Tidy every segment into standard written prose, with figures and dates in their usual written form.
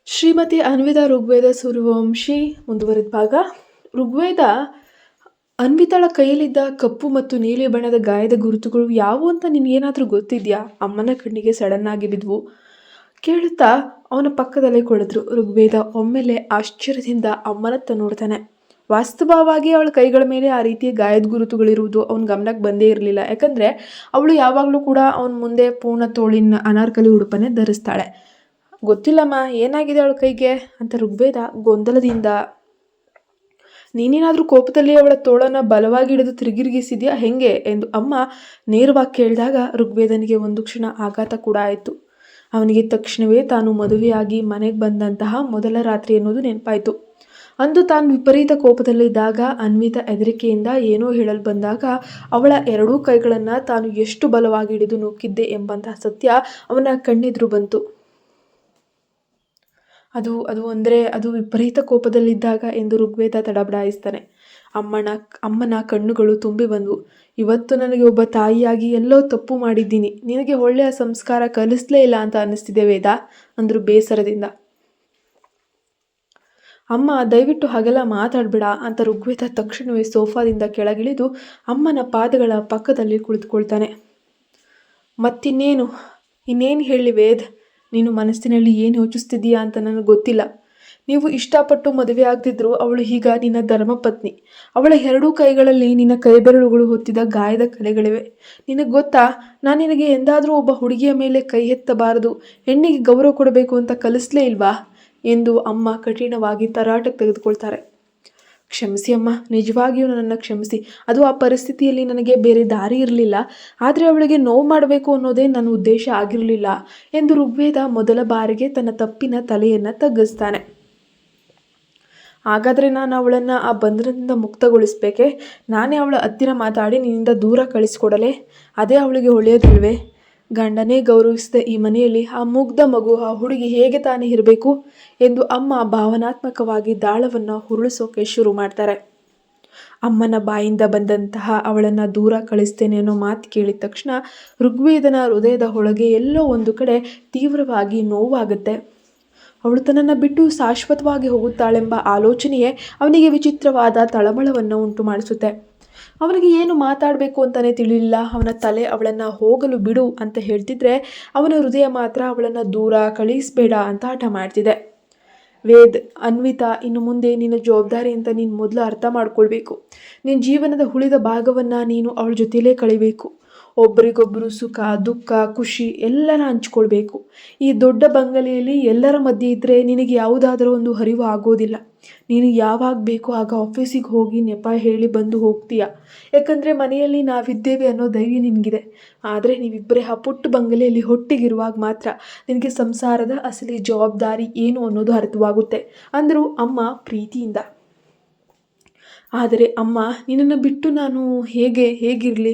ಶ್ರೀಮತಿ ಅನ್ವಿತಾ ಋಗ್ವೇದ ಸೂರ್ಯವಂಶಿ ಮುಂದುವರೆದ ಭಾಗ. ಋಗ್ವೇದ ಅನ್ವಿತಾಳ ಕೈಯಲ್ಲಿದ್ದ ಕಪ್ಪು ಮತ್ತು ನೀಲಿ ಬಣ್ಣದ ಗಾಯದ ಗುರುತುಗಳು ಯಾವುವು ಅಂತ ನಿನಗೇನಾದರೂ ಗೊತ್ತಿದೆಯಾ? ಅಮ್ಮನ ಕಣ್ಣಿಗೆ ಸಡನ್ ಆಗಿ ಬಿದ್ವು. ಕೇಳುತ್ತಾ ಅವನ ಪಕ್ಕದಲ್ಲೇ ಕುಳಿತರು. ಋಗ್ವೇದ ಒಮ್ಮೆಲೆ ಆಶ್ಚರ್ಯದಿಂದ ಅಮ್ಮನತ್ತ ನೋಡ್ತಾನೆ. ವಾಸ್ತವವಾಗಿ ಅವಳ ಕೈಗಳ ಮೇಲೆ ಆ ರೀತಿಯ ಗಾಯದ ಗುರುತುಗಳಿರುವುದು ಅವನ ಗಮನಕ್ಕೆ ಬಂದೇ ಇರಲಿಲ್ಲ. ಯಾಕಂದರೆ ಅವಳು ಯಾವಾಗಲೂ ಕೂಡ ಅವನ ಮುಂದೆ ಪೂರ್ಣ ತೋಳಿನ ಅನಾರ್ಕಲಿ ಉಡುಪನ್ನೇ ಧರಿಸ್ತಾಳೆ. ಗೊತ್ತಿಲ್ಲಮ್ಮ, ಏನಾಗಿದೆ ಅವಳ ಕೈಗೆ ಅಂತ ಋಗ್ವೇದ ಗೊಂದಲದಿಂದ. ನೀನೇನಾದರೂ ಕೋಪದಲ್ಲಿ ಅವಳ ತೋಳನ್ನು ಬಲವಾಗಿ ಹಿಡಿದು ತಿರುಗಿರಿಗಿಸಿದ್ಯಾ ಹೆಂಗೆ ಎಂದು ಅಮ್ಮ ನೇರವಾಗಿ ಕೇಳಿದಾಗ ಋಗ್ವೇದನಿಗೆ ಒಂದು ಕ್ಷಣ ಆಘಾತ ಕೂಡ ಆಯಿತು. ಅವನಿಗೆ ತಕ್ಷಣವೇ ತಾನು ಮದುವೆಯಾಗಿ ಮನೆಗೆ ಬಂದಂತಹ ಮೊದಲ ರಾತ್ರಿ ಎನ್ನುವುದು ನೆನಪಾಯಿತು. ಅಂದು ತಾನು ವಿಪರೀತ ಕೋಪದಲ್ಲಿದ್ದಾಗ ಅನ್ವಿತಾ ಹೆದರಿಕೆಯಿಂದ ಏನೋ ಹೇಳಲು ಬಂದಾಗ ಅವಳ ಎರಡೂ ಕೈಗಳನ್ನು ತಾನು ಎಷ್ಟು ಬಲವಾಗಿ ಹಿಡಿದು ನೂಕಿದ್ದೆ ಎಂಬಂತಹ ಸತ್ಯ ಅವನ ಕಣ್ಣೆದುರು ಬಂತು. ಅದು ವಿಪರೀತ ಕೋಪದಲ್ಲಿದ್ದಾಗ ಎಂದು ಋಗ್ವೇದ ತಡಬಡಾಯಿಸ್ತಾನೆ. ಅಮ್ಮನ ಕಣ್ಣುಗಳು ತುಂಬಿ ಬಂದವು. ಇವತ್ತು ನನಗೆ ಒಬ್ಬ ತಾಯಿಯಾಗಿ ಎಲ್ಲೋ ತಪ್ಪು ಮಾಡಿದ್ದೀನಿ, ನಿನಗೆ ಒಳ್ಳೆಯ ಸಂಸ್ಕಾರ ಕಲಿಸಲೇ ಇಲ್ಲ ಅಂತ ಅನ್ನಿಸ್ತಿದೆ ವೇದ ಅಂದರು ಬೇಸರದಿಂದ. ಅಮ್ಮ, ದಯವಿಟ್ಟು ಹಾಗೆಲ್ಲ ಮಾತಾಡಬೇಡ ಅಂತ ಋಗ್ವೇದ ತಕ್ಷಣವೇ ಸೋಫಾದಿಂದ ಕೆಳಗಿಳಿದು ಅಮ್ಮನ ಪಾದಗಳ ಪಕ್ಕದಲ್ಲಿ ಕುಳಿತುಕೊಳ್ತಾನೆ. ಇನ್ನೇನು ಹೇಳಿ ವೇದ್, ನೀನು ಮನಸ್ಸಿನಲ್ಲಿ ಏನು ಯೋಚಿಸ್ತಿದ್ದೀಯಾ ಅಂತ ನನಗೆ ಗೊತ್ತಿಲ್ಲ. ನೀವು ಇಷ್ಟಪಟ್ಟು ಮದುವೆ ಆಗ್ತಿದ್ರು ಅವಳು ಈಗ ನಿನ್ನ ಧರ್ಮಪತ್ನಿ. ಅವಳ ಎರಡೂ ಕೈಗಳಲ್ಲಿ ನಿನ್ನ ಕೈಬೆರಳುಗಳು ಹೊತ್ತಿದ ಗಾಯದ ಕಲೆಗಳಿವೆ. ನಿನಗೆ ಗೊತ್ತಾ, ನಾನು ನಿನಗೆ ಎಂದಾದರೂ ಒಬ್ಬ ಹುಡುಗಿಯ ಮೇಲೆ ಕೈ ಎತ್ತಬಾರದು, ಹೆಣ್ಣಿಗೆ ಗೌರವ ಕೊಡಬೇಕು ಅಂತ ಕಲಿಸ್ಲೇ ಇಲ್ವಾ ಎಂದು ಅಮ್ಮ ಕಠಿಣವಾಗಿ ತರಾಟೆಗೆ ತೆಗೆದುಕೊಳ್ತಾರೆ. ಕ್ಷಮಿಸಿ ಅಮ್ಮ, ನಿಜವಾಗಿಯೂ ನನ್ನನ್ನು ಕ್ಷಮಿಸಿ. ಅದು ಆ ಪರಿಸ್ಥಿತಿಯಲ್ಲಿ ನನಗೆ ಬೇರೆ ದಾರಿ ಇರಲಿಲ್ಲ. ಆದರೆ ಅವಳಿಗೆ ನೋವು ಮಾಡಬೇಕು ಅನ್ನೋದೇ ನನ್ನ ಉದ್ದೇಶ ಆಗಿರಲಿಲ್ಲ ಎಂದು ಋಗ್ವೇದ ಮೊದಲ ಬಾರಿಗೆ ತನ್ನ ತಪ್ಪಿನ ತಲೆಯನ್ನು ತಗ್ಗಿಸ್ತಾನೆ. ಹಾಗಾದರೆ ನಾನು ಅವಳನ್ನು ಆ ಬಂಧನದಿಂದ ಮುಕ್ತಗೊಳಿಸಬೇಕೆ? ನಾನೇ ಅವಳ ಹತ್ತಿರ ಮಾತಾಡಿ ನಿನ್ನಿಂದ ದೂರ ಕಳಿಸ್ಕೊಡಲೇ? ಅದೇ ಅವಳಿಗೆ ಒಳ್ಳೆಯದಲ್ವೇ? ಗಂಡನೇ ಗೌರವಿಸಿದ ಈ ಮನೆಯಲ್ಲಿ ಆ ಮುಗ್ಧ ಮಗು, ಆ ಹುಡುಗಿ ಹೇಗೆ ತಾನೇ ಇರಬೇಕು ಎಂದು ಅಮ್ಮ ಭಾವನಾತ್ಮಕವಾಗಿ ದಾಳವನ್ನು ಹುರುಳಿಸೋಕೆ ಶುರು ಮಾಡ್ತಾರೆ. ಅಮ್ಮನ ಬಾಯಿಂದ ಬಂದಂತಹ ಅವಳನ್ನು ದೂರ ಕಳಿಸ್ತೇನೆ ಅನ್ನೋ ಮಾತು ಕೇಳಿದ ತಕ್ಷಣ ಋಗ್ವೇದನ ಹೃದಯದ ಒಳಗೆ ಎಲ್ಲೋ ಒಂದು ಕಡೆ ತೀವ್ರವಾಗಿ ನೋವಾಗುತ್ತೆ. ಅವಳು ತನ್ನನ್ನು ಬಿಟ್ಟು ಶಾಶ್ವತವಾಗಿ ಹೋಗುತ್ತಾಳೆಂಬ ಆಲೋಚನೆಯೇ ಅವನಿಗೆ ವಿಚಿತ್ರವಾದ ತಳಮಳವನ್ನು ಉಂಟು ಮಾಡಿಸುತ್ತೆ. ಅವನಿಗೆ ಏನು ಮಾತಾಡಬೇಕು ಅಂತಲೇ ತಿಳಿಲಿಲ್ಲ. ಅವನ ತಲೆ ಅವಳನ್ನು ಹೋಗಲು ಬಿಡು ಅಂತ ಹೇಳ್ತಿದ್ರೆ, ಅವನ ಹೃದಯ ಮಾತ್ರ ಅವಳನ್ನು ದೂರ ಕಳಿಸಬೇಡ ಅಂತ ಹಠ ಮಾಡ್ತಿದೆ. ವೇದ್, ಅನ್ವಿತಾ ಇನ್ನು ಮುಂದೆ ನಿನ್ನ ಜವಾಬ್ದಾರಿ ಅಂತ ನೀನು ಮೊದಲು ಅರ್ಥ ಮಾಡ್ಕೊಳ್ಬೇಕು. ನಿನ್ನ ಜೀವನದ ಉಳಿದ ಭಾಗವನ್ನು ನೀನು ಅವಳ ಜೊತೆಲೇ ಕಳಿಬೇಕು. ಒಬ್ಬರಿಗೊಬ್ಬರು ಸುಖ ದುಃಖ ಖುಷಿ ಎಲ್ಲರ ಹಂಚ್ಕೊಳ್ಬೇಕು. ಈ ದೊಡ್ಡ ಬಂಗಲೆಯಲ್ಲಿ ಎಲ್ಲರ ಮಧ್ಯೆ ಇದ್ದರೆ ನಿನಗೆ ಯಾವುದಾದರೂ ಒಂದು ಅರಿವು ಆಗೋದಿಲ್ಲ. ನೀನು ಯಾವಾಗ ಬೇಕೋ ಆಗ ಆಫೀಸಿಗೆ ಹೋಗಿ ನೆಪ ಹೇಳಿ ಬಂದು ಹೋಗ್ತೀಯ. ಯಾಕಂದರೆ ಮನೆಯಲ್ಲಿ ನಾವಿದ್ದೇವೆ ಅನ್ನೋ ಧೈರ್ಯ ನಿನಗಿದೆ. ಆದರೆ ನೀವಿಬ್ಬರೇ ಆ ಪುಟ್ಟ ಬಂಗಲೆಯಲ್ಲಿ ಒಟ್ಟಿಗಿರುವಾಗ ಮಾತ್ರ ನಿನಗೆ ಸಂಸಾರದ ಅಸಲಿ ಜವಾಬ್ದಾರಿ ಏನು ಅನ್ನೋದು ಅರ್ಥವಾಗುತ್ತೆ ಅಂದರು ಅಮ್ಮ ಪ್ರೀತಿಯಿಂದ. ಆದರೆ ಅಮ್ಮ, ನಿನ್ನನ್ನು ಬಿಟ್ಟು ನಾನು ಹೇಗಿರಲಿ?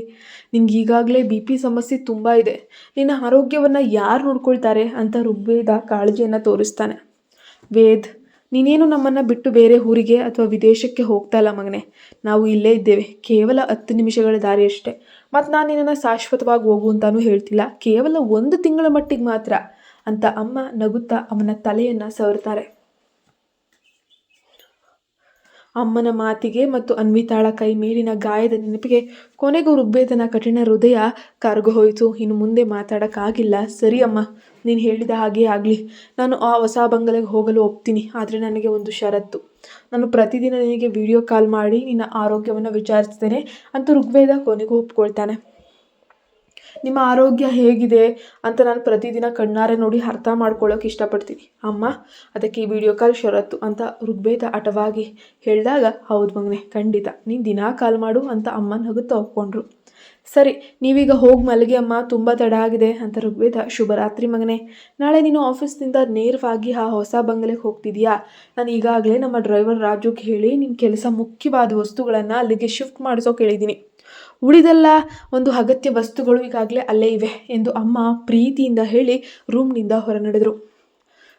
ನಿನಗೆ ಈಗಾಗಲೇ BP ಸಮಸ್ಯೆ ತುಂಬ ಇದೆ. ನಿನ್ನ ಆರೋಗ್ಯವನ್ನು ಯಾರು ನೋಡ್ಕೊಳ್ತಾರೆ ಅಂತ ಋಗ್ವೇದ ಕಾಳಜಿಯನ್ನು ತೋರಿಸ್ತಾನೆ. ವೇದ್, ನೀನೇನು ನಮ್ಮನ್ನು ಬಿಟ್ಟು ಬೇರೆ ಊರಿಗೆ ಅಥವಾ ವಿದೇಶಕ್ಕೆ ಹೋಗ್ತಾ ಇಲ್ಲ ಮಗನೇ. ನಾವು ಇಲ್ಲೇ ಇದ್ದೇವೆ. ಕೇವಲ 10 ನಿಮಿಷಗಳ ದಾರಿ ಅಷ್ಟೇ. ಮತ್ತು ನಾನು ನಿನ್ನನ್ನು ಶಾಶ್ವತವಾಗಿ ಹೋಗು ಅಂತಾನೂ ಹೇಳ್ತಿಲ್ಲ, ಕೇವಲ 1 ತಿಂಗಳ ಮಟ್ಟಿಗೆ ಮಾತ್ರ ಅಂತ ಅಮ್ಮ ನಗುತ್ತಾ ಅವನ ತಲೆಯನ್ನು ಸವರ್ತಾರೆ. ಅಮ್ಮನ ಮಾತಿಗೆ ಮತ್ತು ಅನ್ವಿತಾಳ ಕೈ ಮೇಲಿನ ಗಾಯದ ನೆನಪಿಗೆ ಕೊನೆಗೂ ಋಗ್ವೇದನ ಕಠಿಣ ಹೃದಯ ಕರಗೋಯ್ತು. ಇನ್ನು ಮುಂದೆ ಮಾತಾಡೋಕ್ಕಾಗಿಲ್ಲ. ಸರಿ ಅಮ್ಮ, ನೀನು ಹೇಳಿದ ಹಾಗೆ ಆಗಲಿ. ನಾನು ಆ ಹೊಸ ಬಂಗಲೆಗೆ ಹೋಗಲು ಒಪ್ತೀನಿ. ಆದರೆ ನನಗೆ ಒಂದು ಷರತ್ತು. ನಾನು ಪ್ರತಿದಿನ ನಿನಗೆ ವಿಡಿಯೋ ಕಾಲ್ ಮಾಡಿ ನಿನ್ನ ಆರೋಗ್ಯವನ್ನು ವಿಚಾರಿಸ್ತೇನೆ ಅಂತ ಋಗ್ವೇದ ಕೊನೆಗೂ ಒಪ್ಕೊಳ್ತಾನೆ. ನಿಮ್ಮ ಆರೋಗ್ಯ ಹೇಗಿದೆ ಅಂತ ನಾನು ಪ್ರತಿದಿನ ಕಣ್ಣಾರೆ ನೋಡಿ ಅರ್ಥ ಮಾಡ್ಕೊಳ್ಳೋಕೆ ಇಷ್ಟಪಡ್ತೀನಿ ಅಮ್ಮ. ಅದಕ್ಕೆ ಈ ವಿಡಿಯೋ ಕಾಲ್ ಷರತ್ತು ಅಂತ ಋಗ್ವೇದ ಹಠವಾಗಿ ಹೇಳಿದಾಗ, ಹೌದು ಮಗನೆ, ಖಂಡಿತ ನೀನು ದಿನಾ ಕಾಲ್ ಮಾಡು ಅಂತ ಅಮ್ಮ ನಗುತ್ತಾ ಒಪ್ಕೊಂಡ್ರು. ಸರಿ, ನೀವೀಗ ಹೋಗಿ ಮಲಗಿ ಅಮ್ಮ, ತುಂಬ ತಡ ಆಗಿದೆ ಅಂತ ಋಗ್ವೇದ. ಶುಭರಾತ್ರಿ ಮಗನೆ. ನಾಳೆ ನೀನು ಆಫೀಸ್ನಿಂದ ನೇರವಾಗಿ ಆ ಹೊಸ ಬಂಗಲೆಗೆ ಹೋಗ್ತಿದೀಯಾ? ನಾನು ಈಗಾಗಲೇ ನಮ್ಮ ಡ್ರೈವರ್ ರಾಜುಗೆ ಹೇಳಿ ನಿನ್ನ ಕೆಲಸ ಮುಖ್ಯವಾದ ವಸ್ತುಗಳನ್ನು ಅಲ್ಲಿಗೆ ಶಿಫ್ಟ್ ಮಾಡಿಸೋಕೆ ಹೇಳಿದ್ದೀನಿ. ಉಳಿದೆಲ್ಲ ಒಂದು ಅಗತ್ಯ ವಸ್ತುಗಳು ಈಗಾಗಲೇ ಅಲ್ಲೇ ಇವೆ ಎಂದು ಅಮ್ಮ ಪ್ರೀತಿಯಿಂದ ಹೇಳಿ ರೂಮ್ನಿಂದ ಹೊರ ನಡೆದರು.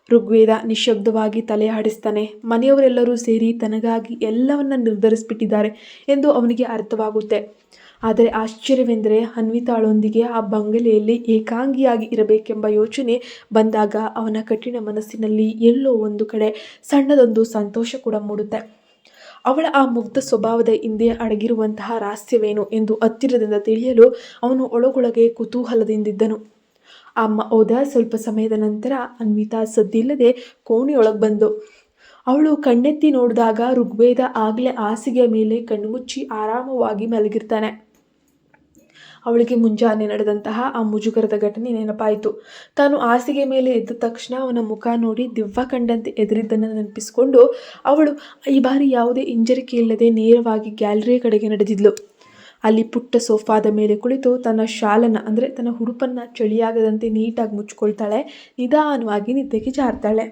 ಋಗ್ವೇದ ನಿಶ್ಶಬ್ದವಾಗಿ ತಲೆ ಆಡಿಸ್ತಾನೆ. ಮನೆಯವರೆಲ್ಲರೂ ಸೇರಿ ತನಗಾಗಿ ಎಲ್ಲವನ್ನ ನಿರ್ಧರಿಸಿಬಿಟ್ಟಿದ್ದಾರೆ ಎಂದು ಅವನಿಗೆ ಅರ್ಥವಾಗುತ್ತೆ. ಆದರೆ ಆಶ್ಚರ್ಯವೆಂದರೆ ಅನ್ವಿತಾಳೊಂದಿಗೆ ಆ ಬಂಗಲೆಯಲ್ಲಿ ಏಕಾಂಗಿಯಾಗಿ ಇರಬೇಕೆಂಬ ಯೋಚನೆ ಬಂದಾಗ ಅವನ ಕಠಿಣ ಮನಸ್ಸಿನಲ್ಲಿ ಎಲ್ಲೋ ಒಂದು ಕಡೆ ಸಣ್ಣದೊಂದು ಸಂತೋಷ ಕೂಡ ಮೂಡುತ್ತೆ. ಅವಳ ಆ ಮುಗ್ಧ ಸ್ವಭಾವದ ಹಿಂದೆ ಅಡಗಿರುವಂತಹ ರಹಸ್ಯವೇನು ಎಂದು ಹತ್ತಿರದಿಂದ ತಿಳಿಯಲು ಅವನು ಒಳಗೊಳಗೆ ಕುತೂಹಲದಿಂದಿದ್ದನು. ಅಮ್ಮ ಹೋದ ಸ್ವಲ್ಪ ಸಮಯದ ನಂತರ ಅನ್ವಿತಾ ಸದ್ದಿಲ್ಲದೆ ಕೋಣೆಯೊಳಗೆ ಬಂದು ಅವಳು ಕಣ್ಣೆತ್ತಿ ನೋಡಿದಾಗ ಋಗ್ವೇದ ಆಗಲೇ ಹಾಸಿಗೆಯ ಮೇಲೆ ಕಣ್ಣುಮುಚ್ಚಿ ಆರಾಮವಾಗಿ ಮಲಗಿರ್ತಾನೆ. ಅವಳಿಗೆ ಮುಂಜಾನೆ ನಡೆದಂತಹ ಆ ಮುಜುಗರದ ಘಟನೆ ನೆನಪಾಯಿತು. ತಾನು ಹಾಸಿಗೆ ಮೇಲೆ ಎದ್ದ ತಕ್ಷಣ ಅವನ ಮುಖ ನೋಡಿ ದಿವ್ವ ಕಂಡಂತೆ ಎದುರಿದ್ದನ್ನು ನೆನಪಿಸಿಕೊಂಡು ಅವಳು ಈ ಬಾರಿ ಯಾವುದೇ ಹಿಂಜರಿಕೆ ಇಲ್ಲದೆ ನೇರವಾಗಿ ಗ್ಯಾಲರಿಯ ಕಡೆಗೆ ನಡೆದಿದ್ಲು. ಅಲ್ಲಿ ಪುಟ್ಟ ಸೋಫಾದ ಮೇಲೆ ಕುಳಿತು ತನ್ನ ಶಾಲನ್ನು ಅಂದರೆ ತನ್ನ ಉಡುಪನ್ನು ಚಳಿಯಾಗದಂತೆ ನೀಟಾಗಿ ಮುಚ್ಕೊಳ್ತಾಳೆ. ನಿಧಾನವಾಗಿ ನಿದ್ದೆಗೆ ಜಾರ್ತಾಳೆ.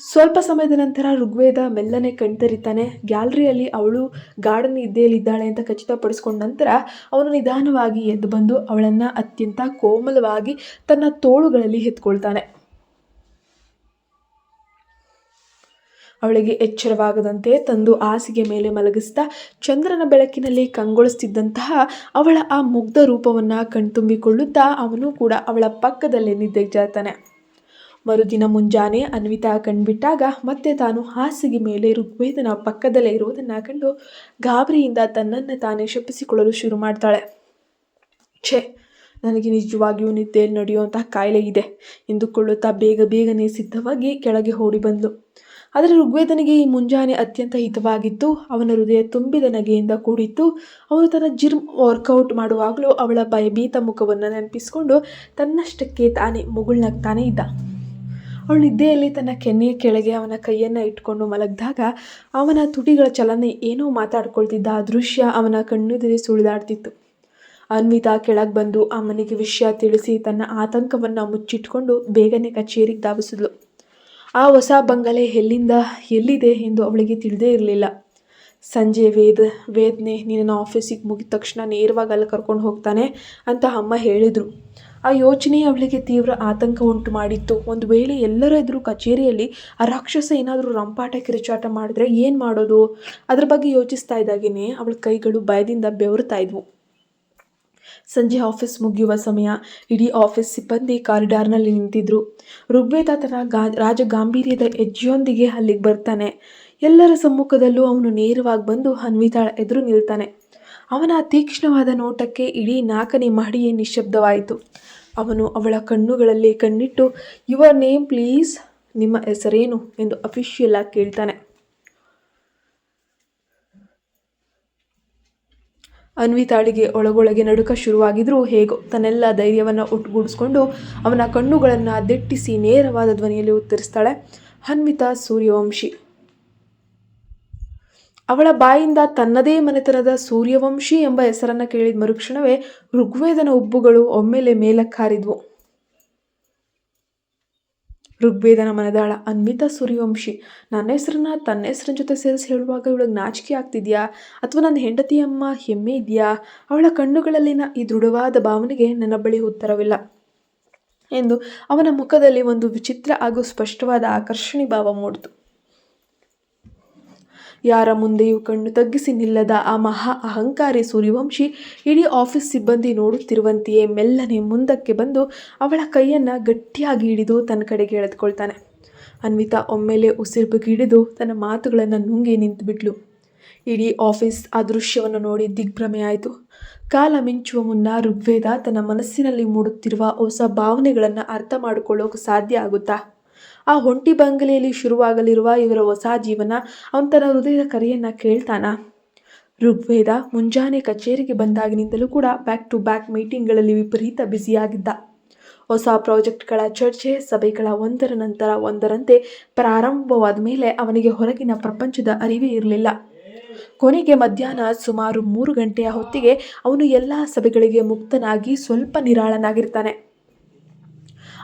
ಸ್ವಲ್ಪ ಸಮಯದ ನಂತರ ಋಗ್ವೇದ ಮೆಲ್ಲನೆ ಕಣ್ತರಿತಾನೆ. ಗ್ಯಾಲರಿಯಲ್ಲಿ ಅವಳು ಗಾರ್ಡನ್ ನಿದ್ದೆಯಲ್ಲಿದ್ದಾಳೆ ಅಂತ ಖಚಿತಪಡಿಸ್ಕೊಂಡ ನಂತರ ಅವನು ನಿಧಾನವಾಗಿ ಎದ್ದು ಬಂದು ಅವಳನ್ನು ಅತ್ಯಂತ ಕೋಮಲವಾಗಿ ತನ್ನ ತೋಳುಗಳಲ್ಲಿ ಎತ್ಕೊಳ್ತಾನೆ. ಅವಳಿಗೆ ಎಚ್ಚರವಾಗದಂತೆ ತಂದು ಹಾಸಿಗೆ ಮೇಲೆ ಮಲಗಿಸ್ತಾ ಚಂದ್ರನ ಬೆಳಕಿನಲ್ಲಿ ಕಂಗೊಳಿಸ್ತಿದ್ದಂತಹ ಅವಳ ಆ ಮುಗ್ಧ ರೂಪವನ್ನು ಕಣ್ತುಂಬಿಕೊಳ್ಳುತ್ತಾ ಅವನು ಕೂಡ ಅವಳ ಪಕ್ಕದಲ್ಲೇ ನಿದ್ದೆಗೆ ಜಾರ್ತಾನೆ. ಮರುದಿನ ಮುಂಜಾನೆ ಅನ್ವಿತಾ ಕಣ್ಬಿಟ್ಟಾಗ ಮತ್ತೆ ತಾನು ಹಾಸಿಗೆ ಮೇಲೆ ಋಗ್ವೇದನ ಪಕ್ಕದಲ್ಲೇ ಇರುವುದನ್ನು ಕಂಡು ಗಾಬರಿಯಿಂದ ತನ್ನನ್ನು ತಾನೇ ಶಪಿಸಿಕೊಳ್ಳಲು ಶುರು ಮಾಡ್ತಾಳೆ. ಛೇ, ನನಗೆ ನಿಜವಾಗಿಯೂ ನಿದ್ದೆಯಲ್ಲಿ ನಡೆಯುವಂತಹ ಕಾಯಿಲೆ ಇದೆ ಎಂದುಕೊಳ್ಳುತ್ತಾ ಬೇಗನೆ ಸಿದ್ಧವಾಗಿ ಕೆಳಗೆ ಓಡಿ ಬಂದು ಆದರೆ ಋಗ್ವೇದನಿಗೆ ಈ ಮುಂಜಾನೆ ಅತ್ಯಂತ ಹಿತವಾಗಿತ್ತು. ಅವನ ಹೃದಯ ತುಂಬಿದ ನಗೆಯಿಂದ ಕೂಡಿತ್ತು. ಅವನು ತನ್ನ ಜಿಮ್ ವರ್ಕೌಟ್ ಮಾಡುವಾಗಲೂ ಅವಳ ಭಯಭೀತ ಮುಖವನ್ನು ನೆನಪಿಸಿಕೊಂಡು ತನ್ನಷ್ಟಕ್ಕೆ ತಾನೇ ಮುಗುಳ್ನಗ್ತಾನೇ ಇದ್ದ. ಅವಳು ನಿದ್ದೆಯಲ್ಲಿ ತನ್ನ ಕೆನ್ನೆಯ ಕೆಳಗೆ ಅವನ ಕೈಯನ್ನು ಇಟ್ಕೊಂಡು ಮಲಗಿದಾಗ ಅವನ ತುಟಿಗಳ ಚಲನೆ ಏನೋ ಮಾತಾಡ್ಕೊಳ್ತಿದ್ದ ಆ ದೃಶ್ಯ ಅವನ ಕಣ್ಣೆದುರೇ ಸುಳಿದಾಡ್ತಿತ್ತು. ಅನ್ವಿತಾ ಕೆಳಗೆ ಬಂದು ಅಮ್ಮನಿಗೆ ವಿಷಯ ತಿಳಿಸಿ ತನ್ನ ಆತಂಕವನ್ನು ಮುಚ್ಚಿಟ್ಕೊಂಡು ಬೇಗನೆ ಕಚೇರಿಗೆ ಧಾವಿಸಿದ್ಲು. ಆ ಹೊಸ ಬಂಗಲೆ ಎಲ್ಲಿದೆ ಎಂದು ಅವಳಿಗೆ ತಿಳಿದೇ ಇರಲಿಲ್ಲ. ಸಂಜೆ ವೇದ್ನೆ ನಿನ್ನ ಆಫೀಸಿಗೆ ಮುಗಿದ ತಕ್ಷಣ ನೇರವಾಗಿ ಅಲ್ಲಿ ಕರ್ಕೊಂಡು ಹೋಗ್ತಾನೆ ಅಂತ ಅಮ್ಮ ಹೇಳಿದರು. ಆ ಯೋಚನೆ ಅವಳಿಗೆ ತೀವ್ರ ಆತಂಕ ಉಂಟು ಮಾಡಿತ್ತು. ಒಂದು ವೇಳೆ ಎಲ್ಲರ ಎದುರು ಕಚೇರಿಯಲ್ಲಿ ಆ ರಾಕ್ಷಸ ಏನಾದರೂ ರಂಪಾಟ ಕಿರುಚಾಟ ಮಾಡಿದ್ರೆ ಏನು ಮಾಡೋದು? ಅದ್ರ ಬಗ್ಗೆ ಯೋಚಿಸ್ತಾ ಇದ್ದಾಗೇ ಅವಳ ಕೈಗಳು ಭಯದಿಂದ ಬೆವರ್ತಾ ಇದ್ವು. ಸಂಜೆ ಆಫೀಸ್ ಮುಗಿಯುವ ಸಮಯ. ಇಡೀ ಆಫೀಸ್ ಸಿಬ್ಬಂದಿ ಕಾರಿಡಾರ್ನಲ್ಲಿ ನಿಂತಿದ್ರು. ಋಗ್ವೇದ ತನ್ನ ರಾಜಗಾಂಭೀರ್ಯದ ಹೆಜ್ಜೆಯೊಂದಿಗೆ ಅಲ್ಲಿಗೆ ಬರ್ತಾನೆ. ಎಲ್ಲರ ಸಮ್ಮುಖದಲ್ಲೂ ಅವನು ನೇರವಾಗಿ ಬಂದು ಅನ್ವಿತಾಳ ಎದುರು ನಿಲ್ತಾನೆ. ಅವನ ತೀಕ್ಷ್ಣವಾದ ನೋಟಕ್ಕೆ ಇಡೀ 4ನೇ ಮಹಡಿಯೇ ನಿಶ್ಶಬ್ದವಾಯಿತು. ಅವನು ಅವಳ ಕಣ್ಣುಗಳಲ್ಲಿ ಕಣ್ಣಿಟ್ಟು ಯುವರ್ ನೇಮ್ ಪ್ಲೀಸ್, ನಿಮ್ಮ ಹೆಸರೇನು ಎಂದು ಅಫಿಷಿಯಲ್ ಆಗಿ ಕೇಳ್ತಾನೆ. ಅನ್ವಿತಾಳಿಗೆ ಒಳಗೊಳಗೆ ನಡುಕ ಶುರುವಾಗಿದ್ರೂ ಹೇಗೋ ತನ್ನೆಲ್ಲ ಧೈರ್ಯವನ್ನು ಒಟ್ಟುಗೂಡಿಸ್ಕೊಂಡು ಅವನ ಕಣ್ಣುಗಳನ್ನು ದಿಟ್ಟಿಸಿ ನೇರವಾದ ಧ್ವನಿಯಲ್ಲಿ ಉತ್ತರಿಸ್ತಾಳೆ, ಅನ್ವಿತಾ ಸೂರ್ಯವಂಶಿ. ಅವಳ ಬಾಯಿಂದ ತನ್ನದೇ ಮನೆತನದ ಸೂರ್ಯವಂಶಿ ಎಂಬ ಹೆಸರನ್ನು ಕೇಳಿದ ಮರುಕ್ಷಣವೇ ಋಗ್ವೇದನ ಉಬ್ಬುಗಳು ಒಮ್ಮೆಲೆ ಮೇಲಕ್ಕಾರಿದ್ವು. ಋಗ್ವೇದನ ಮನದಾಳ ಅನ್ವಿತಾ ಸೂರ್ಯವಂಶಿ. ನನ್ನ ಹೆಸರನ್ನ ತನ್ನ ಹೆಸರಿನ ಜೊತೆ ಸೇರಿಸಿ ಹೇಳುವಾಗ ಇವಳಿಗೆ ನಾಚಿಕೆ ಆಗ್ತಿದೆಯಾ ಅಥವಾ ನನ್ನ ಹೆಂಡತಿಯಮ್ಮ ಹೆಮ್ಮೆ ಇದೆಯಾ? ಅವಳ ಕಣ್ಣುಗಳಲ್ಲಿನ ಈ ದೃಢವಾದ ಭಾವನೆಗೆ ನನ್ನ ಬಳಿ ಉತ್ತರವಿಲ್ಲ ಎಂದು ಅವನ ಮುಖದಲ್ಲಿ ಒಂದು ವಿಚಿತ್ರ ಹಾಗೂ ಸ್ಪಷ್ಟವಾದ ಆಕರ್ಷಣೆ ಭಾವ ಮೂಡಿತು. ಯಾರ ಮುಂದೆಯೂ ಕಣ್ಣು ತಗ್ಗಿಸಿ ನಿಲ್ಲದ ಆ ಮಹಾ ಅಹಂಕಾರಿ ಸೂರ್ಯವಂಶಿ ಇಡೀ ಆಫೀಸ್ ಸಿಬ್ಬಂದಿ ನೋಡುತ್ತಿರುವಂತೆಯೇ ಮೆಲ್ಲನೆ ಮುಂದಕ್ಕೆ ಬಂದು ಅವಳ ಕೈಯನ್ನು ಗಟ್ಟಿಯಾಗಿ ಹಿಡಿದು ತನ್ನ ಕಡೆಗೆ ಎಳೆದುಕೊಳ್ತಾನೆ. ಅನ್ವಿತಾ ಒಮ್ಮೆಲೆ ಉಸಿರು ಬಿಗಿಡಿದು ತನ್ನ ಮಾತುಗಳನ್ನು ನುಂಗಿ ನಿಂತುಬಿಟ್ಲು. ಇಡೀ ಆಫೀಸ್ ಆ ದೃಶ್ಯವನ್ನು ನೋಡಿ ದಿಗ್ಭ್ರಮೆಯಾಯಿತು. ಕಾಲ ಮಿಂಚುವ ಮುನ್ನ ಋಗ್ವೇದ ತನ್ನ ಮನಸ್ಸಿನಲ್ಲಿ ಮೂಡುತ್ತಿರುವ ಹೊಸ ಭಾವನೆಗಳನ್ನು ಅರ್ಥ ಮಾಡಿಕೊಳ್ಳೋಕೆ ಸಾಧ್ಯ ಆಗುತ್ತಾ? ಆ ಒಂಟಿ ಬಂಗಲೆಯಲ್ಲಿ ಶುರುವಾಗಲಿರುವ ಇವರ ಹೊಸ ಜೀವನ ಅವನ ತನ್ನ ಹೃದಯದ ಕರೆಯನ್ನು ಕೇಳ್ತಾನ? ಋಗ್ವೇದ ಮುಂಜಾನೆ ಕಚೇರಿಗೆ ಬಂದಾಗಿನಿಂದಲೂ ಕೂಡ ಬ್ಯಾಕ್ ಟು ಬ್ಯಾಕ್ ಮೀಟಿಂಗ್ಗಳಲ್ಲಿ ವಿಪರೀತ ಬ್ಯುಸಿಯಾಗಿದ್ದ. ಹೊಸ ಪ್ರಾಜೆಕ್ಟ್ಗಳ ಚರ್ಚೆ ಸಭೆಗಳ ಒಂದರ ನಂತರ ಒಂದರಂತೆ ಪ್ರಾರಂಭವಾದ ಮೇಲೆ ಅವನಿಗೆ ಹೊರಗಿನ ಪ್ರಪಂಚದ ಅರಿವೇ ಇರಲಿಲ್ಲ. ಕೊನೆಗೆ ಮಧ್ಯಾಹ್ನ ಸುಮಾರು 3 ಗಂಟೆಯ ಹೊತ್ತಿಗೆ ಅವನು ಎಲ್ಲ ಸಭೆಗಳಿಗೆ ಮುಕ್ತನಾಗಿ ಸ್ವಲ್ಪ ನಿರಾಳನಾಗಿರ್ತಾನೆ.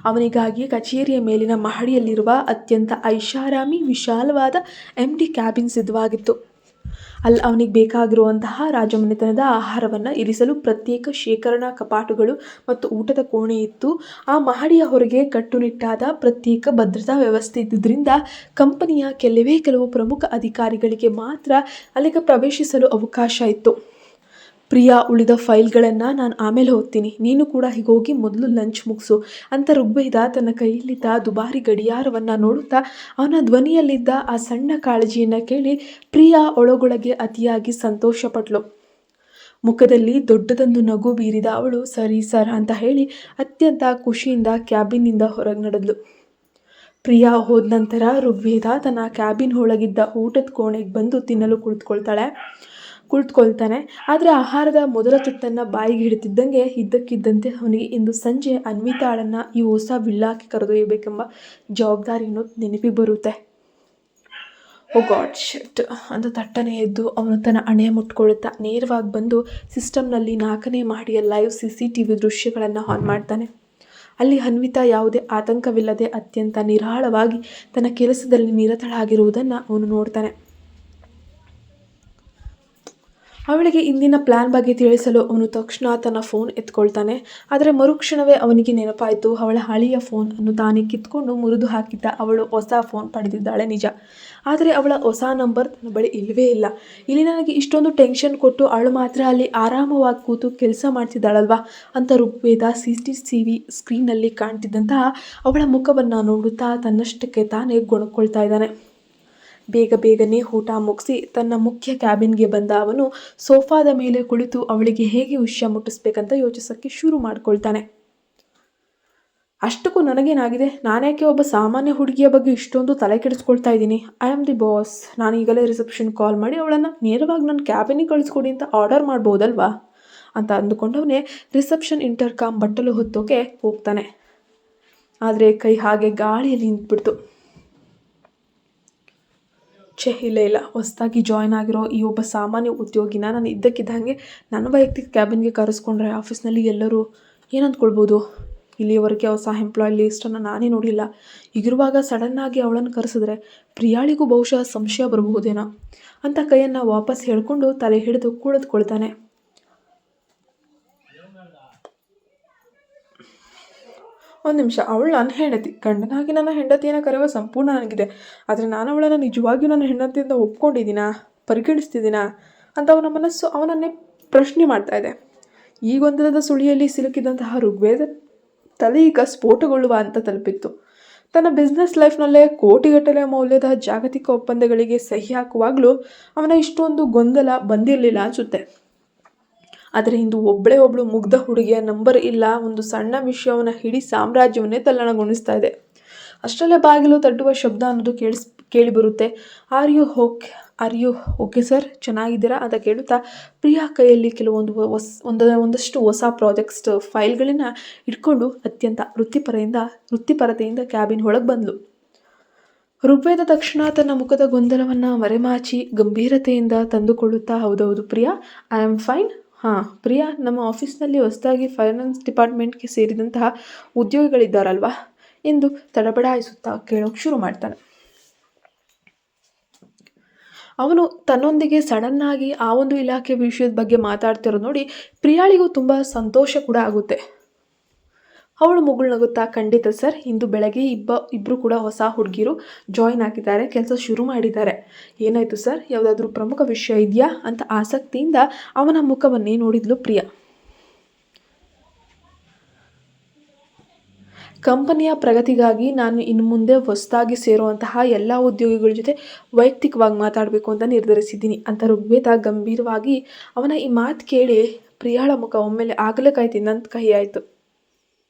ಅವನಿಗಾಗಿ ಕಚೇರಿಯ ಮೇಲಿನ ಮಹಡಿಯಲ್ಲಿರುವ ಅತ್ಯಂತ ಐಷಾರಾಮಿ ವಿಶಾಲವಾದ MD ಕ್ಯಾಬಿನ್ ಸಿದ್ಧವಾಗಿತ್ತು. ಅಲ್ಲಿ ಅವನಿಗೆ ಬೇಕಾಗಿರುವಂತಹ ರಾಜಮನೆತನದ ಆಹಾರವನ್ನು ಇರಿಸಲು ಪ್ರತ್ಯೇಕ ಶೇಖರಣಾ ಕಪಾಟುಗಳು ಮತ್ತು ಊಟದ ಕೋಣೆ ಇತ್ತು. ಆ ಮಹಡಿಯ ಹೊರಗೆ ಕಟ್ಟುನಿಟ್ಟಾದ ಪ್ರತ್ಯೇಕ ಭದ್ರತಾ ವ್ಯವಸ್ಥೆ ಇದ್ದುದರಿಂದ ಕಂಪನಿಯ ಕೆಲವು ಪ್ರಮುಖ ಅಧಿಕಾರಿಗಳಿಗೆ ಮಾತ್ರ ಅಲ್ಲಿಗೆ ಪ್ರವೇಶಿಸಲು ಅವಕಾಶ ಇತ್ತು. ಪ್ರಿಯಾ ಉಳಿದ ಫೈಲ್ಗಳನ್ನು ನಾನು ಆಮೇಲೆ ಓದ್ತೀನಿ, ನೀನು ಕೂಡ ಹೀಗೆ ಹೋಗಿ ಮೊದಲು ಲಂಚ್ ಮುಗಿಸು ಅಂತ ಋಗ್ವೇದ ತನ್ನ ಕೈಯಲ್ಲಿದ್ದ ದುಬಾರಿ ಗಡಿಯಾರವನ್ನು ನೋಡುತ್ತಾ ಅವನ ಧ್ವನಿಯಲ್ಲಿದ್ದ ಆ ಸಣ್ಣ ಕಾಳಜಿಯನ್ನು ಕೇಳಿ ಪ್ರಿಯಾ ಒಳಗೊಳಗೆ ಅತಿಯಾಗಿ ಸಂತೋಷಪಟ್ಲು. ಮುಖದಲ್ಲಿ ದೊಡ್ಡದೊಂದು ನಗು ಬೀರಿದ ಅವಳು ಸರಿ ಸರ್ ಅಂತ ಹೇಳಿ ಅತ್ಯಂತ ಖುಷಿಯಿಂದ ಕ್ಯಾಬಿನ್ನಿಂದ ಹೊರಗೆ ನಡೆದ್ಲು. ಪ್ರಿಯಾ ಹೋದ ನಂತರ ಋಗ್ವೇದ ತನ್ನ ಕ್ಯಾಬಿನ್ ಒಳಗಿದ್ದ ಊಟದ ಕೋಣೆಗೆ ಬಂದು ತಿನ್ನಲು ಕುಳಿತುಕೊಳ್ತಾನೆ. ಆದರೆ ಆಹಾರದ ಮೊದಲ ತುತ್ತನ್ನು ಬಾಯಿಗೆ ಹಿಡಿತಿದ್ದಂಗೆ ಇದ್ದಕ್ಕಿದ್ದಂತೆ ಅವನಿಗೆ ಇಂದು ಸಂಜೆ ಅನ್ವಿತಾಳನ್ನು ಈ ಹೊಸ ವಿಲ್ಲಾಕ್ಕೆ ಕರೆದೊಯ್ಯಬೇಕೆಂಬ ಜವಾಬ್ದಾರಿಯನ್ನು ನೆನಪಿಗೆ ಬರುತ್ತೆ. ಓ ಗಾಡ್ ಶಿಟ್ ಅಂತ ತಟ್ಟನೆ ಎದ್ದು ಅವನು ತನ್ನ ಹಣೆಯ ಮುಟ್ಕೊಳ್ಳುತ್ತಾ ನೇರವಾಗಿ ಬಂದು ಸಿಸ್ಟಮ್ನಲ್ಲಿ 4ನೇ ಮಹಡಿಯ ಲೈವ್ CCTV ದೃಶ್ಯಗಳನ್ನು ಆನ್ ಮಾಡ್ತಾನೆ. ಅಲ್ಲಿ ಅನ್ವಿತಾ ಯಾವುದೇ ಆತಂಕವಿಲ್ಲದೆ ಅತ್ಯಂತ ನಿರಾಳವಾಗಿ ತನ್ನ ಕೆಲಸದಲ್ಲಿ ನಿರತಳಾಗಿರುವುದನ್ನು ಅವನು ನೋಡ್ತಾನೆ. ಅವಳಿಗೆ ಇಂದಿನ ಪ್ಲ್ಯಾನ್ ಬಗ್ಗೆ ತಿಳಿಸಲು ಅವನು ತಕ್ಷಣ ತನ್ನ ಫೋನ್ ಎತ್ಕೊಳ್ತಾನೆ. ಆದರೆ ಮರುಕ್ಷಣವೇ ಅವನಿಗೆ ನೆನಪಾಯಿತು, ಅವಳ ಹಳೆಯ ಫೋನ್ ಅನ್ನು ತಾನೇ ಕಿತ್ಕೊಂಡು ಮುರಿದು ಹಾಕಿದ್ದ ಅವಳು ಹೊಸ ಫೋನ್ ಪಡೆದಿದ್ದಾಳೆ ನಿಜ, ಆದರೆ ಅವಳ ಹೊಸ ನಂಬರ್ ತನ್ನ ಬಳಿ ಇಲ್ಲವೇ ಇಲ್ಲ. ಇಲ್ಲಿ ನನಗೆ ಇಷ್ಟೊಂದು ಟೆನ್ಷನ್ ಕೊಟ್ಟು ಅವಳು ಮಾತ್ರ ಅಲ್ಲಿ ಆರಾಮವಾಗಿ ಕೂತು ಕೆಲಸ ಮಾಡ್ತಿದ್ದಾಳಲ್ವಾ ಅಂತ ಋಗ್ವೇದ CCTV ಸ್ಕ್ರೀನ್ನಲ್ಲಿ ಕಾಣ್ತಿದ್ದಂತಹ ಅವಳ ಮುಖವನ್ನು ನೋಡುತ್ತಾ ತನ್ನಷ್ಟಕ್ಕೆ ತಾನೇ ಗೊಣಕೊಳ್ತಾ ಇದ್ದಾನೆ. ಬೇಗನೆ ಊಟ ಮುಗಿಸಿ ತನ್ನ ಮುಖ್ಯ ಕ್ಯಾಬಿನ್ಗೆ ಬಂದ ಅವನು ಸೋಫಾದ ಮೇಲೆ ಕುಳಿತು ಅವಳಿಗೆ ಹೇಗೆ ವಿಷಯ ಮುಟ್ಟಿಸ್ಬೇಕಂತ ಯೋಚಿಸೋಕ್ಕೆ ಶುರು ಮಾಡ್ಕೊಳ್ತಾನೆ. ಅಷ್ಟಕ್ಕೂ ನನಗೇನಾಗಿದೆ, ನಾನ್ಯಾಕೆ ಒಬ್ಬ ಸಾಮಾನ್ಯ ಹುಡುಗಿಯ ಬಗ್ಗೆ ಇಷ್ಟೊಂದು ತಲೆ ಕೆಡಿಸ್ಕೊಳ್ತಾ ಇದ್ದೀನಿ? I am the boss. ನಾನು ಈಗಲೇ ರಿಸೆಪ್ಷನ್ ಕಾಲ್ ಮಾಡಿ ಅವಳನ್ನು ನೇರವಾಗಿ ನನ್ನ ಕ್ಯಾಬಿನಿಗೆ ಕಳಿಸ್ಕೊಡಿ ಅಂತ ಆರ್ಡರ್ ಮಾಡ್ಬೋದಲ್ವಾ ಅಂತ ಅಂದುಕೊಂಡವನೇ ರಿಸೆಪ್ಷನ್ ಇಂಟರ್ಕಾಮ್ ಬಟ್ಟಲು ಹೊತ್ತೋಕೆ ಹೋಗ್ತಾನೆ. ಆದರೆ ಕೈ ಹಾಗೆ ಗಾಳಿಯಲ್ಲಿ ನಿಂತ್ಬಿಡ್ತು. ಇಲ್ಲ, ಹೊಸದಾಗಿ ಜಾಯ್ನ್ ಆಗಿರೋ ಈ ಒಬ್ಬ ಸಾಮಾನ್ಯ ಉದ್ಯೋಗಿನ ನಾನು ಇದ್ದಕ್ಕಿದ್ದಂಗೆ ನನ್ನ ವೈಯಕ್ತಿಕ ಕ್ಯಾಬಿನ್ಗೆ ಕರೆಸ್ಕೊಂಡ್ರೆ ಆಫೀಸ್ನಲ್ಲಿ ಎಲ್ಲರೂ ಏನಂದ್ಕೊಳ್ಬೋದು? ಇಲ್ಲಿಯವರೆಗೆ ಹೊಸ ಎಂಪ್ಲಾಯ್ ಲೀಸ್ಟನ್ನು ನಾನೇ ನೋಡಿಲ್ಲ. ಹೀಗಿರುವಾಗ ಸಡನ್ನಾಗಿ ಅವಳನ್ನು ಕರೆಸಿದ್ರೆ ಪ್ರಿಯಾಳಿಗೂ ಬಹುಶಃ ಸಂಶಯ ಬರಬಹುದೇನೋ ಅಂತ ಕೈಯನ್ನು ವಾಪಸ್ ಹೇಳ್ಕೊಂಡು ತಲೆ ಹಿಡಿದು ಕುಳಿತುಕೊಳ್ತಾನೆ. ಒಂದು ನಿಮಿಷ, ಅವಳು ನನ್ನ ಹೆಂಡತಿ. ಗಂಡನಾಗಿ ನನ್ನ ಹೆಂಡತಿಯನ್ನು ಕರೆಯುವ ಸಂಪೂರ್ಣ ನನಗಿದೆ. ಆದರೆ ನಾನು ಅವಳನ್ನು ನಿಜವಾಗಿಯೂ ನನ್ನ ಹೆಂಡತಿಯಿಂದ ಒಪ್ಕೊಂಡಿದ್ದೀನಾ, ಪರಿಗಣಿಸ್ತಿದ್ದೀನಾ ಅಂತ ಅವನ ಮನಸ್ಸು ಅವನನ್ನೇ ಪ್ರಶ್ನೆ ಮಾಡ್ತಾ ಇದೆ. ಈ ಗೊಂದಲದ ಸುಳಿಯಲ್ಲಿ ಸಿಲುಕಿದಂತಹ ಋಗ್ವೇದ ತಲೆ ಈಗ ಸ್ಫೋಟಗೊಳ್ಳುವ ಅಂತ ತಲುಪಿತ್ತು. ತನ್ನ ಬಿಸ್ನೆಸ್ ಲೈಫ್ನಲ್ಲೇ ಕೋಟಿಗಟ್ಟಲೆ ಮೌಲ್ಯದ ಜಾಗತಿಕ ಒಪ್ಪಂದಗಳಿಗೆ ಸಹಿ ಹಾಕುವಾಗಲೂ ಅವನ ಇಷ್ಟೊಂದು ಗೊಂದಲ ಬಂದಿರಲಿಲ್ಲ ಅನಿಸುತ್ತೆ. ಆದರೆ ಇಂದು ಒಬ್ಬಳು ಮುಗ್ಧ ಹುಡುಗಿಯ ನಂಬರ್ ಇಲ್ಲ ಒಂದು ಸಣ್ಣ ವಿಷಯವನ್ನು ಇಡೀ ಸಾಮ್ರಾಜ್ಯವನ್ನೇ ತಲ್ಲಣಗೊಳಿಸ್ತಾ ಇದೆ. ಅಷ್ಟರಲ್ಲೇ ಬಾಗಿಲು ತಟ್ಟುವ ಶಬ್ದ ಅನ್ನೋದು ಕೇಳಿ ಬರುತ್ತೆ. ಆರ್ ಯು ಓಕೆ ಸರ್, ಚೆನ್ನಾಗಿದ್ದೀರಾ ಅಂತ ಕೇಳುತ್ತಾ ಪ್ರಿಯಾ ಕೈಯಲ್ಲಿ ಒಂದಷ್ಟು ಹೊಸ ಪ್ರಾಜೆಕ್ಟ್ಸ್ ಫೈಲ್ಗಳನ್ನು ಇಟ್ಕೊಂಡು ಅತ್ಯಂತ ವೃತ್ತಿಪರತೆಯಿಂದ ಕ್ಯಾಬಿನ್ ಒಳಗೆ ಬಂದಳು. ಋಗ್ವೇದ ತಕ್ಷಣ ತನ್ನ ಮುಖದ ಗೊಂದಲವನ್ನು ಮರೆಮಾಚಿ ಗಂಭೀರತೆಯಿಂದ ತಂದುಕೊಳ್ಳುತ್ತಾ ಹೌದೌದು ಪ್ರಿಯಾ, ಐ ಆಮ್ ಫೈನ್. ಹಾಂ ಪ್ರಿಯಾ, ನಮ್ಮ ಆಫೀಸ್ನಲ್ಲಿ ಹೊಸದಾಗಿ ಫೈನಾನ್ಸ್ ಡಿಪಾರ್ಟ್ಮೆಂಟ್ಗೆ ಸೇರಿದಂತಹ ಉದ್ಯೋಗಿಗಳಿದ್ದಾರಲ್ವಾ ಎಂದು ತಡಬಡಾಯಿಸುತ್ತಾ ಕೇಳೋಕೆ ಶುರು ಮಾಡ್ತಾನೆ. ಅವನು ತನ್ನೊಂದಿಗೆ ಸಡನ್ನಾಗಿ ಆ ಒಂದು ಇಲಾಖೆ ವಿಷಯದ ಬಗ್ಗೆ ಮಾತಾಡ್ತಿರೋದು ನೋಡಿ ಪ್ರಿಯಾಳಿಗೂ ತುಂಬ ಸಂತೋಷ ಕೂಡ ಆಗುತ್ತೆ. ಅವಳು ಮುಗುಳ್ನಗುತ್ತಾ ಖಂಡಿತ ಸರ್, ಇಂದು ಬೆಳಗ್ಗೆ ಇಬ್ಬರು ಕೂಡ ಹೊಸ ಹುಡುಗಿರು ಜಾಯಿನ್ ಆಗಿದ್ದಾರೆ, ಕೆಲಸ ಶುರು ಮಾಡಿದ್ದಾರೆ. ಏನಾಯಿತು ಸರ್, ಯಾವುದಾದ್ರೂ ಪ್ರಮುಖ ವಿಷಯ ಇದೆಯಾ ಅಂತ ಆಸಕ್ತಿಯಿಂದ ಅವನ ಮುಖವನ್ನೇ ನೋಡಿದ್ಲು ಪ್ರಿಯಾ. ಕಂಪನಿಯ ಪ್ರಗತಿಗಾಗಿ ನಾನು ಇನ್ನು ಮುಂದೆ ಹೊಸದಾಗಿ ಸೇರುವಂತಹ ಎಲ್ಲ ಉದ್ಯೋಗಿಗಳ ಜೊತೆ ವೈಯಕ್ತಿಕವಾಗಿ ಮಾತಾಡಬೇಕು ಅಂತ ನಿರ್ಧರಿಸಿದ್ದೀನಿ ಅಂತ ಋಗ್ವೇದ ಗಂಭೀರವಾಗಿ ಅವನ ಈ ಮಾತು ಕೇಳಿ ಪ್ರಿಯಾಳ ಮುಖ ಒಮ್ಮೆಲೆ ಆಗಲಕಾಯಿ ತಿನ್ನಂತ ಕಹಿ ಆಯಿತು.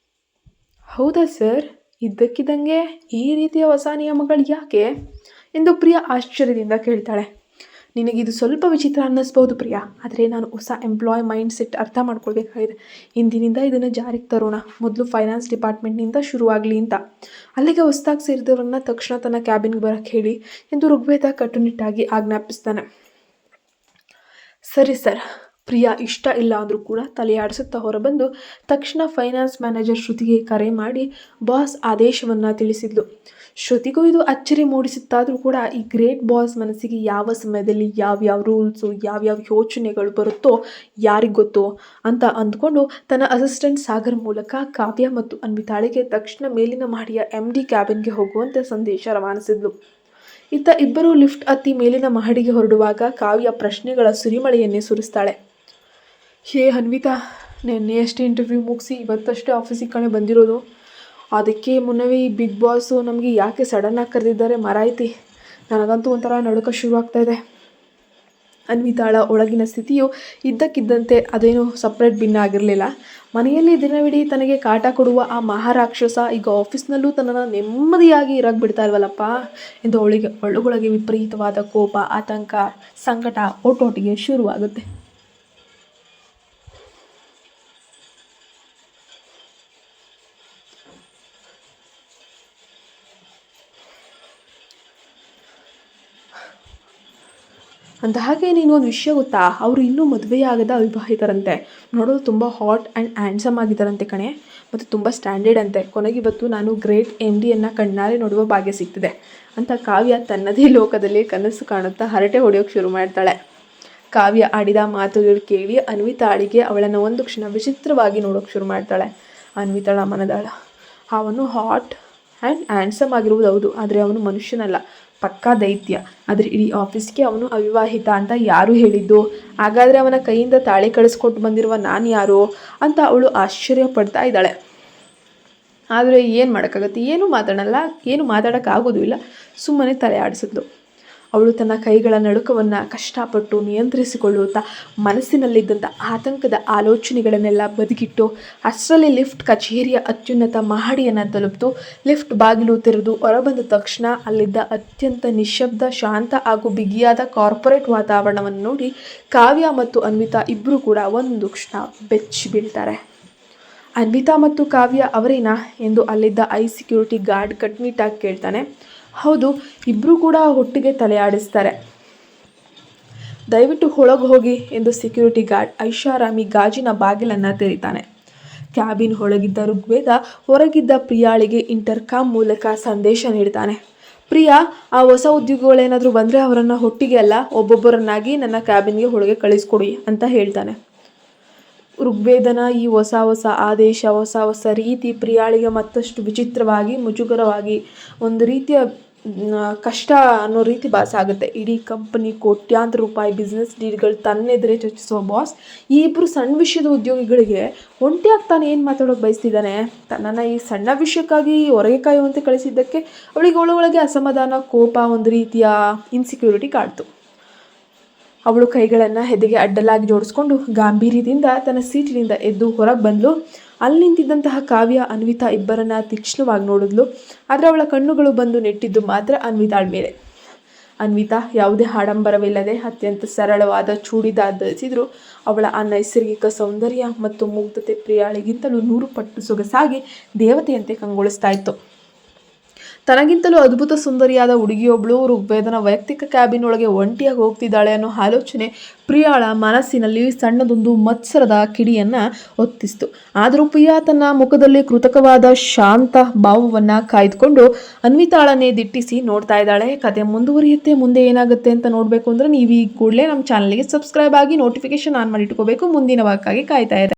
ಹೌದಾ ಸರ್, ಇದ್ದಕ್ಕಿದ್ದಂಗೆ ಈ ರೀತಿಯ ಹೊಸ ನಿಯಮಗಳು ಯಾಕೆ ಎಂದು ಪ್ರಿಯಾ ಆಶ್ಚರ್ಯದಿಂದ ಕೇಳ್ತಾಳೆ. ನಿನಗಿದು ಸ್ವಲ್ಪ ವಿಚಿತ್ರ ಅನ್ನಿಸ್ಬೋದು ಪ್ರಿಯಾ, ಆದರೆ ನಾನು ಹೊಸ ಎಂಪ್ಲಾಯ್ ಮೈಂಡ್ ಸೆಟ್ ಅರ್ಥ ಮಾಡ್ಕೊಳ್ಬೇಕಾಗಿದೆ. ಇಂದಿನಿಂದ ಇದನ್ನು ಜಾರಿಗೆ ತರೋಣ. ಮೊದಲು ಫೈನಾನ್ಸ್ ಡಿಪಾರ್ಟ್ಮೆಂಟ್ನಿಂದ ಶುರುವಾಗಲಿ ಅಂತ. ಅಲ್ಲಿಗೆ ಹೊಸದಾಗಿ ಸೇರಿದವರನ್ನ ತಕ್ಷಣ ತನ್ನ ಕ್ಯಾಬಿನ್ಗೆ ಬರೋಕ್ಕೆ ಹೇಳಿ ಎಂದು ಋಗ್ವೇದ ಕಟ್ಟುನಿಟ್ಟಾಗಿ ಆಜ್ಞಾಪಿಸ್ತಾನೆ. ಸರಿ ಸರ್. ಪ್ರಿಯಾ ಇಷ್ಟ ಇಲ್ಲ ಅಂದರೂ ಕೂಡ ತಲೆಯಾಡಿಸುತ್ತಾ ಹೊರಬಂದು ತಕ್ಷಣ ಫೈನಾನ್ಸ್ ಮ್ಯಾನೇಜರ್ ಶ್ರುತಿಗೆ ಕರೆ ಮಾಡಿ ಬಾಸ್ ಆದೇಶವನ್ನು ತಿಳಿಸಿದ್ಲು. ಶ್ರುತಿಗೂ ಇದು ಅಚ್ಚರಿ ಮೂಡಿಸುತ್ತಾದರೂ ಕೂಡ ಈ ಗ್ರೇಟ್ ಬಾಸ್ ಮನಸ್ಸಿಗೆ ಯಾವ ಸಮಯದಲ್ಲಿ ಯಾವ್ಯಾವ ರೂಲ್ಸು ಯಾವ್ಯಾವ ಯೋಚನೆಗಳು ಬರುತ್ತೋ ಯಾರಿಗೆ ಗೊತ್ತೋ ಅಂತ ಅಂದ್ಕೊಂಡು ತನ್ನ ಅಸಿಸ್ಟೆಂಟ್ ಸಾಗರ್ ಮೂಲಕ ಕಾವ್ಯ ಮತ್ತು ಅನ್ವಿತಾಳಿಗೆ ತಕ್ಷಣ ಮೇಲಿನ ಮಹಡಿಯ MD ಕ್ಯಾಬಿನ್ಗೆ ಹೋಗುವಂತೆ ಸಂದೇಶ ರವಾನಿಸಿದ್ಲು. ಇತ್ತ ಇಬ್ಬರು ಲಿಫ್ಟ್ ಹತ್ತಿ ಮೇಲಿನ ಮಹಡಿಗೆ ಹೊರಡುವಾಗ ಕಾವ್ಯ ಪ್ರಶ್ನೆಗಳ ಸುರಿಮಳೆಯನ್ನೇ ಸುರಿಸ್ತಾಳೆ. ಹೇ ಅನ್ವಿತಾ, ನೆನ್ನೆಯಷ್ಟೇ ಇಂಟರ್ವ್ಯೂ ಮುಗಿಸಿ ಇವತ್ತಷ್ಟೇ ಆಫೀಸಿಗೆ ಕಣೆ ಬಂದಿರೋದು. ಅದಕ್ಕೆ ಮುನ್ನವೇ ಈ ಬಿಗ್ ಬಾಸು ನಮಗೆ ಯಾಕೆ ಸಡನ್ನಾಗಿ ಕರೆದಿದ್ದಾರೆ ಮಾರಾಯ್ತಿ. ನನಗಂತೂ ಒಂಥರ ನಡುಕ ಶುರುವಾಗ್ತಾಯಿದೆ. ಅನ್ವಿತಾಳ ಒಳಗಿನ ಸ್ಥಿತಿಯು ಇದ್ದಕ್ಕಿದ್ದಂತೆ ಅದೇನು ಸಪ್ರೇಟ್ ಭಿನ್ನ ಆಗಿರಲಿಲ್ಲ. ಮನೆಯಲ್ಲಿ ದಿನವಿಡೀ ತನಗೆ ಕಾಟ ಕೊಡುವ ಆ ಮಹಾರಾಕ್ಷಸ ಈಗ ಆಫೀಸ್ನಲ್ಲೂ ತನ್ನನ್ನು ನೆಮ್ಮದಿಯಾಗಿ ಇರಕ್ಕೆ ಬಿಡ್ತಾ ಇಲ್ವಲ್ಲಪ್ಪ ಎಂದು ಅವಳಿಗೆ ಒಳಗೊಳಗೆ ವಿಪರೀತವಾದ ಕೋಪ, ಆತಂಕ, ಸಂಕಟ ಒಟ್ಟೊಟ್ಟಿಗೆ ಶುರುವಾಗುತ್ತೆ. ಅಂತ ಹಾಗೆ ಒಂದು ವಿಷಯ ಗೊತ್ತಾ, ಅವರು ಇನ್ನೂ ಮದುವೆಯಾಗದ ಅವಿವಾಹಿತರಂತೆ. ನೋಡೋದು ತುಂಬ ಹಾಟ್ ಆ್ಯಂಡ್ ಹ್ಯಾಂಡ್ಸಮ್ ಆಗಿದ್ದಾರಂತೆ ಕಣೆ, ಮತ್ತು ತುಂಬ ಸ್ಟ್ಯಾಂಡರ್ಡ್ ಅಂತೆ. ಕೊನೆಗಿವತ್ತು ನಾನು ಗ್ರೇಟ್ MDಯನ್ನು ಕಣ್ಣಾರೆ ನೋಡುವ ಭಾಗ್ಯ ಸಿಗ್ತಿದೆ ಅಂತ ಕಾವ್ಯ ತನ್ನದೇ ಲೋಕದಲ್ಲಿ ಕನಸು ಕಾಣುತ್ತಾ ಹರಟೆ ಹೊಡೆಯೋಕ್ಕೆ ಶುರು ಮಾಡ್ತಾಳೆ. ಕಾವ್ಯ ಆಡಿದ ಮಾತುಗಳು ಕೇಳಿ ಅನ್ವಿತಾಳಿಗೆ ಅವಳನ್ನು ಒಂದು ಕ್ಷಣ ವಿಚಿತ್ರವಾಗಿ ನೋಡೋಕ್ಕೆ ಶುರು ಮಾಡ್ತಾಳೆ. ಅನ್ವಿತಾಳ ಮನದಾಳ, ಅವನು ಹಾಟ್ ಆ್ಯಂಡ್ ಹ್ಯಾಂಡ್ಸಮ್ ಆಗಿರುವುದು ಹೌದು, ಆದರೆ ಅವನು ಮನುಷ್ಯನಲ್ಲ, ಪಕ್ಕಾ ದೈತ್ಯ. ಆದರೆ ಇಡೀ ಆಫೀಸ್ಗೆ ಅವನು ಅವಿವಾಹಿತ ಅಂತ ಯಾರು ಹೇಳಿದ್ದು? ಹಾಗಾದರೆ ಅವನ ಕೈಯಿಂದ ತಾಳಿ ಕಳಿಸ್ಕೊಟ್ಟು ಬಂದಿರುವ ನಾನು ಯಾರು ಅಂತ ಅವಳು ಆಶ್ಚರ್ಯ ಪಡ್ತಾ ಇದ್ದಾಳೆ. ಆದರೆ ಏನು ಮಾಡೋಕ್ಕಾಗತ್ತೆ, ಏನು ಮಾತಾಡೋಕ್ಕಾಗೋದು ಇಲ್ಲ. ಸುಮ್ಮನೆ ತಲೆ ಆಡಿಸಿದ್ಲು. ಅವಳು ತನ್ನ ಕೈಗಳ ನಡುಕವನ್ನು ಕಷ್ಟಪಟ್ಟು ನಿಯಂತ್ರಿಸಿಕೊಳ್ಳುತ್ತಾ ಮನಸ್ಸಿನಲ್ಲಿದ್ದಂಥ ಆತಂಕದ ಆಲೋಚನೆಗಳನ್ನೆಲ್ಲ ಬದಿಗಿಟ್ಟು ಅಷ್ಟರಲ್ಲಿ ಲಿಫ್ಟ್ ಕಚೇರಿಯ ಅತ್ಯುನ್ನತ ಮಹಡಿಯನ್ನು ತಲುಪಿತು. ಲಿಫ್ಟ್ ಬಾಗಿಲು ತೆರೆದು ಹೊರಬಂದ ತಕ್ಷಣ ಅಲ್ಲಿದ್ದ ಅತ್ಯಂತ ನಿಶ್ಶಬ್ದ, ಶಾಂತ ಹಾಗೂ ಬಿಗಿಯಾದ ಕಾರ್ಪೊರೇಟ್ ವಾತಾವರಣವನ್ನು ನೋಡಿ ಕಾವ್ಯ ಮತ್ತು ಅನ್ವಿತಾ ಇಬ್ಬರು ಕೂಡ ಒಂದು ಕ್ಷಣ ಬೆಚ್ಚಿ ಬೀಳ್ತಾರೆ. ಅನ್ವಿತಾ ಮತ್ತು ಕಾವ್ಯ ಅವರೇನಾ ಎಂದು ಅಲ್ಲಿದ್ದ ಸೆಕ್ಯೂರಿಟಿ ಗಾರ್ಡ್ ಕಟ್ನಿಟ್ಟಾಗಿ ಕೇಳ್ತಾನೆ. ಹೌದು, ಇಬ್ಬರೂ ಕೂಡ ಒಟ್ಟಿಗೆ ತಲೆ ಆಡಿಸ್ತಾರೆ. ದಯವಿಟ್ಟು ಒಳಗೆ ಹೋಗಿ ಎಂದು ಸೆಕ್ಯೂರಿಟಿ ಗಾರ್ಡ್ ಐಷಾರಾಮಿ ಗಾಜಿನ ಬಾಗಿಲನ್ನು ತೆರೀತಾನೆ. ಕ್ಯಾಬಿನ್ ಒಳಗಿದ್ದ ಋಗ್ವೇದ ಹೊರಗಿದ್ದ ಪ್ರಿಯಾಳಿಗೆ ಇಂಟರ್ಕಾಮ್ ಮೂಲಕ ಸಂದೇಶ ನೀಡ್ತಾನೆ. ಪ್ರಿಯಾ, ಆ ಹೊಸ ಉದ್ಯೋಗಿಗಳೇನಾದರೂ ಬಂದರೆ ಅವರನ್ನು ಒಟ್ಟಿಗೆ ಅಲ್ಲ, ಒಬ್ಬೊಬ್ಬರನ್ನಾಗಿ ನನ್ನ ಕ್ಯಾಬಿನ್ಗೆ ಒಳಗೆ ಕಳಿಸ್ಕೊಡಿ ಅಂತ ಹೇಳ್ತಾನೆ. ಋಗ್ವೇದನ ಈ ಹೊಸ ಆದೇಶ, ಹೊಸ ರೀತಿ ಪ್ರಿಯಾಳಿಗೆ ಮತ್ತಷ್ಟು ವಿಚಿತ್ರವಾಗಿ, ಮುಜುಗರವಾಗಿ, ಒಂದು ರೀತಿಯ ಕಷ್ಟ ಅನ್ನೋ ರೀತಿ ಭಾಸಾಗುತ್ತೆ. ಇಡೀ ಕಂಪನಿ ಕೋಟ್ಯಾಂತರ ರೂಪಾಯಿ ಬಿಸ್ನೆಸ್ ಡೀಲ್ಗಳು ತನ್ನೆದುರೇ ಚರ್ಚಿಸುವ ಬಾಸ್ ಈ ಇಬ್ಬರು ಸಣ್ಣ ವಿಷಯದ ಉದ್ಯೋಗಿಗಳಿಗೆ ಒಂಟಿಯಾಗಿ ತಾನು ಏನು ಮಾತಾಡೋಕೆ ಬಯಸ್ತಿದ್ದಾನೆ? ತನ್ನನ್ನು ಈ ಸಣ್ಣ ವಿಷಯಕ್ಕಾಗಿ ಹೊರಗೆ ಕಾಯುವಂತೆ ಕಳಿಸಿದ್ದಕ್ಕೆ ಅವಳಿಗೆ ಒಳಗೊಳಗೆ ಅಸಮಾಧಾನ, ಕೋಪ, ಒಂದು ರೀತಿಯ ಇನ್ಸೆಕ್ಯೂರಿಟಿ ಕಾಡ್ತು. ಅವಳು ಕೈಗಳನ್ನು ಎದೆಗೆ ಅಡ್ಡಲಾಗಿ ಜೋಡಿಸ್ಕೊಂಡು ಗಾಂಭೀರ್ಯದಿಂದ ತನ್ನ ಸೀಟಿನಿಂದ ಎದ್ದು ಹೊರಗೆ ಬಂದಳು. ಅಲ್ಲಿ ನಿಂತಿದ್ದಂತಹ ಕಾವ್ಯ ಅನ್ವಿತಾ ಇಬ್ಬರನ್ನ ತೀಕ್ಷ್ಣವಾಗಿ ನೋಡಿದ್ಲು. ಆದರೆ ಅವಳ ಕಣ್ಣುಗಳು ಬಂದು ನೆಟ್ಟಿದ್ದು ಮಾತ್ರ ಅನ್ವಿತಾಳ ಮೇಲೆ. ಅನ್ವಿತಾ ಯಾವುದೇ ಆಡಂಬರವಿಲ್ಲದೆ ಅತ್ಯಂತ ಸರಳವಾದ ಚೂಡಿದಾರ್ ಧರಿಸಿದ್ರು. ಅವಳ ಆ ನೈಸರ್ಗಿಕ ಸೌಂದರ್ಯ ಮತ್ತು ಮುಗ್ಧತೆ ಪ್ರಿಯಾಳಿಗಿಂತಲೂ 100 ಪಟ್ಟು ಸೊಗಸಾಗಿ ದೇವತೆಯಂತೆ ಕಂಗೊಳಿಸ್ತಾ ಇತ್ತು. ತನಗಿಂತಲೂ ಅದ್ಭುತ ಸುಂದರಿಯಾದ ಹುಡುಗಿಯೊಬ್ಬಳು ಋಗ್ವೇದನ ವೈಯಕ್ತಿಕ ಕ್ಯಾಬಿನ್ ಒಳಗೆ ಒಂಟಿಯಾಗಿ ಹೋಗ್ತಿದ್ದಾಳೆ ಅನ್ನೋ ಆಲೋಚನೆ ಪ್ರಿಯಾಳ ಮನಸ್ಸಿನಲ್ಲಿ ಸಣ್ಣದೊಂದು ಮತ್ಸರದ ಕಿಡಿಯನ್ನು ಹೊತ್ತಿಸ್ತು. ಆದರೂ ಪ್ರಿಯಾ ತನ್ನ ಮುಖದಲ್ಲಿ ಕೃತಕವಾದ ಶಾಂತ ಭಾವವನ್ನು ಕಾಯ್ದುಕೊಂಡು ಅನ್ವಿತಾಳನ್ನೇ ದಿಟ್ಟಿಸಿ ನೋಡ್ತಾ ಇದ್ದಾಳೆ. ಕತೆ ಮುಂದುವರಿಯುತ್ತೆ. ಮುಂದೆ ಏನಾಗುತ್ತೆ ಅಂತ ನೋಡಬೇಕು ಅಂದರೆ ನೀವು ಈ ಕೂಡಲೇ ನಮ್ಮ ಚಾನಲ್ಗೆ ಸಬ್ಸ್ಕ್ರೈಬ್ ಆಗಿ ನೋಟಿಫಿಕೇಶನ್ ಆನ್ ಮಾಡಿ ಇಟ್ಕೋಬೇಕು. ಮುಂದಿನ ಭಾಗಕ್ಕಾಗಿ ಕಾಯ್ತಾ ಇದ್ದಾರೆ.